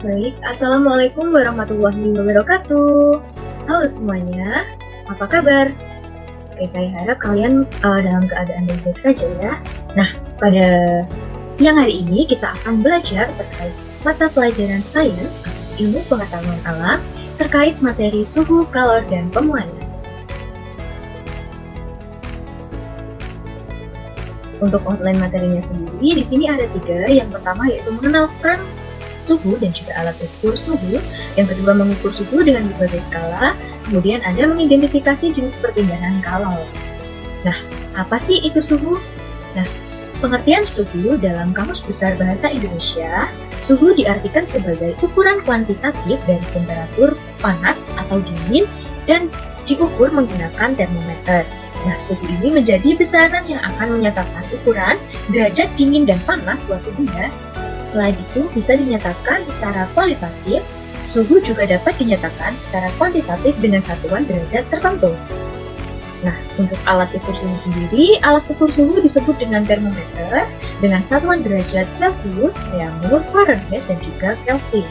Baik, Assalamualaikum warahmatullahi wabarakatuh. Halo semuanya, apa kabar? Oke, saya harap kalian dalam keadaan baik-baik saja ya. Nah, pada siang hari ini kita akan belajar terkait mata pelajaran sains atau ilmu pengetahuan alam terkait materi suhu, kalor, dan pemuaian. Untuk outline materinya sendiri, di sini ada 3. Yang pertama yaitu mengenalkan suhu dan juga alat ukur suhu. Yang kedua, mengukur suhu dengan berbagai skala. Kemudian ada mengidentifikasi jenis perpindahan kalor. Nah, apa sih itu suhu? Nah, pengertian suhu dalam Kamus Besar Bahasa Indonesia, suhu diartikan sebagai ukuran kuantitatif dari temperatur panas atau dingin dan diukur menggunakan termometer. Nah, suhu ini menjadi besaran yang akan menyatakan ukuran derajat dingin dan panas suatu benda. Selain itu, bisa dinyatakan secara kualitatif, suhu juga dapat dinyatakan secara kuantitatif dengan satuan derajat tertentu. Nah, untuk alat ukur suhu sendiri, alat ukur suhu disebut dengan termometer dengan satuan derajat Celcius, Reaumur, Fahrenheit, dan juga Kelvin.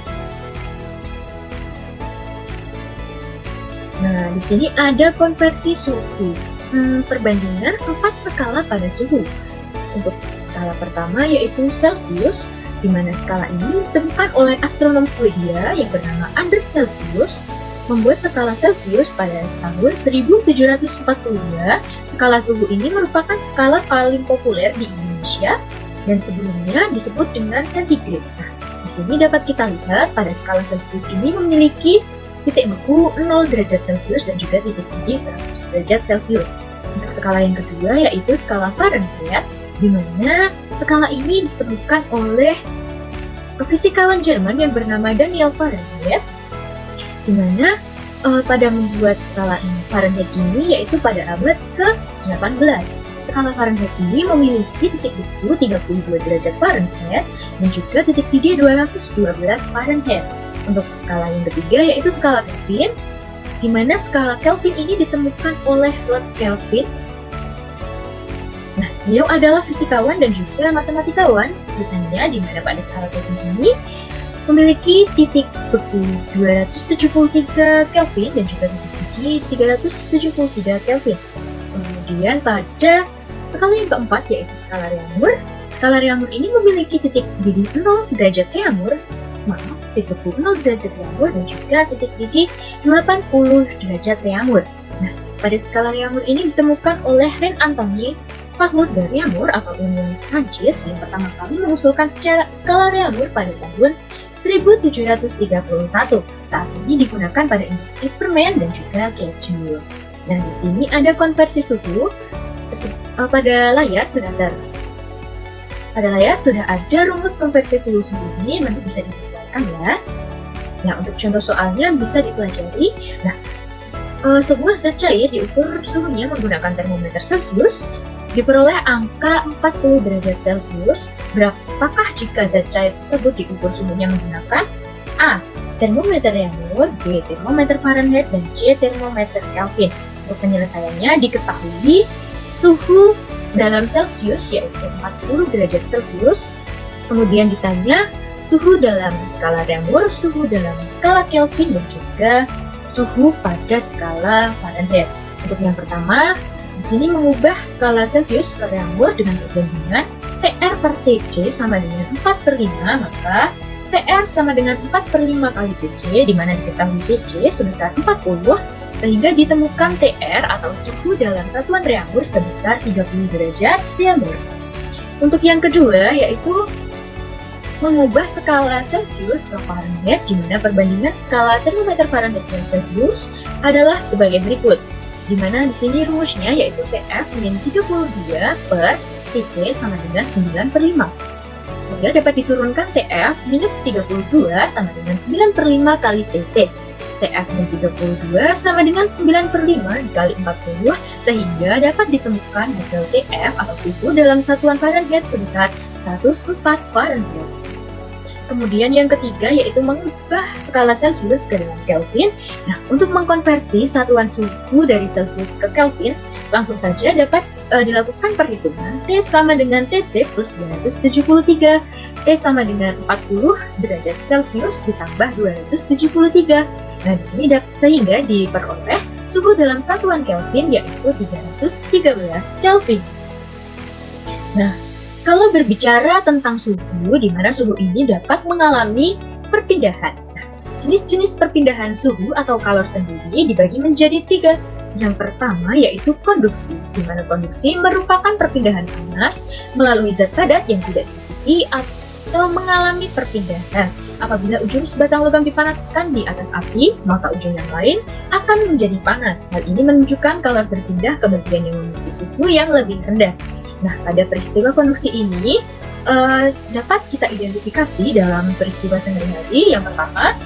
Nah, di sini ada konversi suhu. Perbandingan 4 skala pada suhu. Untuk skala pertama yaitu Celcius, di mana skala ini ditemukan oleh astronom Swedia yang bernama Anders Celsius, membuat skala Celsius pada tahun 1742. Skala suhu ini merupakan skala paling populer di Indonesia dan sebelumnya disebut dengan centigrade. Nah, di sini dapat kita lihat pada skala Celsius ini memiliki titik beku 0 derajat Celcius dan juga titik tinggi 100 derajat Celcius. Untuk skala yang kedua yaitu skala Fahrenheit, di mana skala ini ditemukan oleh fisikawan Jerman yang bernama Daniel Fahrenheit, di mana pada membuat skala Fahrenheit ini yaitu pada abad ke-18. Skala Fahrenheit ini memiliki titik beku 32 derajat Fahrenheit dan juga titik tinggi 212 Fahrenheit. Untuk skala yang ketiga yaitu skala Kelvin, di mana skala Kelvin ini ditemukan oleh Lord Kelvin. Nah, beliau adalah fisikawan dan juga matematikawan Britania, di mana pada skala Kelvin ini memiliki titik beku 273 Kelvin dan juga titik tinggi 373 Kelvin. Kemudian pada skala yang keempat yaitu skala Reaumur. Skala Reaumur ini memiliki titik tinggi 0 derajat Reaumur, titik beku 0 derajat Reaumur dan juga titik tinggi 80 derajat Reaumur. Nah, pada skala Reaumur ini ditemukan oleh Reine Antonie Pavlov de Reaumur atau ilmuwan Prancis yang pertama kali mengusulkan skala Reaumur pada tahun 1731. Saat ini digunakan pada industri permen dan juga keju. Nah, di sini ada konversi suhu. Pada layar sudah ada rumus konversi suhu ini, nanti bisa disesuaikan ya. Nah, untuk contoh soalnya bisa dipelajari. Nah, sebuah zat cair diukur suhunya menggunakan termometer Celcius, diperoleh angka 40 derajat Celcius. Berapakah jika zat cair tersebut diukur suhunya menggunakan A. termometer Reaumur, B. termometer Fahrenheit, dan C. termometer Kelvin? Untuk penyelesaiannya diketahui suhu dalam Celcius yaitu 40 derajat Celcius, kemudian ditanya suhu dalam skala Reaumur, suhu dalam skala Kelvin, dan juga suhu pada skala Fahrenheit. Untuk yang pertama, di sini mengubah skala Celcius ke Reaumur dengan perbandingan TR per TC sama dengan 4/5, maka TR sama dengan 4/5 kali TC, di mana diketahui TC sebesar 40, sehingga ditemukan TR atau suhu dalam satuan Reaumur sebesar 30 derajat Reaumur. Untuk yang kedua yaitu mengubah skala Celcius ke Fahrenheit, di mana perbandingan skala termometer Fahrenheit dan Celcius adalah sebagai berikut. Di mana di sini rumusnya yaitu TF min 32 per TC sama dengan 9/5. Sehingga dapat diturunkan TF minus 32 sama dengan 9/5 kali TC. TF min 32 sama dengan 9/5 dikali 40, sehingga dapat ditemukan hasil TF atau suhu dalam satuan Fahrenheit sebesar 104 Fahrenheit. Kemudian yang ketiga yaitu mengubah skala Celcius ke dalam Kelvin. Nah, untuk mengkonversi satuan suhu dari Celcius ke Kelvin, langsung saja dapat dilakukan perhitungan T sama dengan TC plus 273, T sama dengan 40 derajat Celcius ditambah 273. Nah, di sini sehingga diperoleh suhu dalam satuan Kelvin yaitu 313 Kelvin. Nah, kalau berbicara tentang suhu, di mana suhu ini dapat mengalami perpindahan. Nah, jenis-jenis perpindahan suhu atau kalor sendiri dibagi menjadi 3. Yang pertama yaitu konduksi, di mana konduksi merupakan perpindahan panas melalui zat padat yang tidak diikuti atau mengalami perpindahan. Apabila ujung sebatang logam dipanaskan di atas api, maka ujung yang lain akan menjadi panas. Hal ini menunjukkan kalor berpindah ke bagian yang memiliki suhu yang lebih rendah. Nah, pada peristiwa konduksi ini dapat kita identifikasi dalam peristiwa sehari-hari. Yang pertama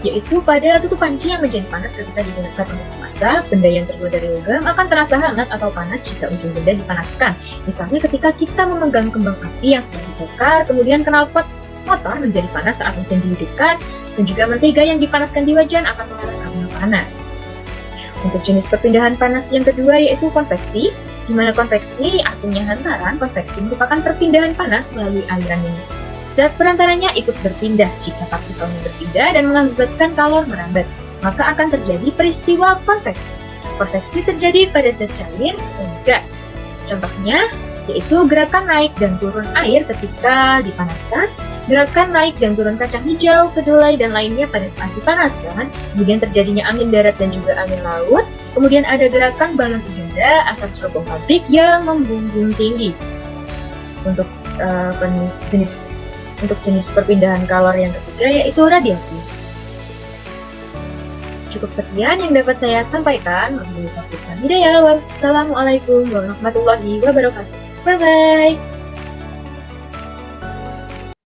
yaitu pada tutup panci yang menjadi panas ketika digunakan untuk memasak. Benda yang terbuat dari logam akan terasa hangat atau panas jika ujung benda dipanaskan. Misalnya ketika kita memegang kembang api yang sedang dibakar, kemudian knalpot motor menjadi panas saat mesin dihidupkan, dan juga mentega yang dipanaskan di wajan akan mengalami karena panas. Untuk jenis perpindahan panas yang kedua yaitu konveksi, di mana konveksi artinya hantaran. Konveksi merupakan perpindahan panas melalui aliran minyak. Zat perantaranya ikut berpindah. Jika partikelnya berpindah dan mengakibatkan kalor merambat, maka akan terjadi peristiwa konveksi. Konveksi terjadi pada zat cair dan gas. Contohnya yaitu gerakan naik dan turun air ketika dipanaskan, gerakan naik dan turun kacang hijau, kedelai, dan lainnya pada saat dipanaskan, kemudian terjadinya angin darat dan juga angin laut, kemudian ada gerakan balon udara, asap styrofoam pabrik yang membumbung tinggi. Untuk jenis perpindahan kalor yang ketiga yaitu radiasi. Cukup sekian yang dapat saya sampaikan. Wassalamualaikum warahmatullahi wabarakatuh. Bye-bye.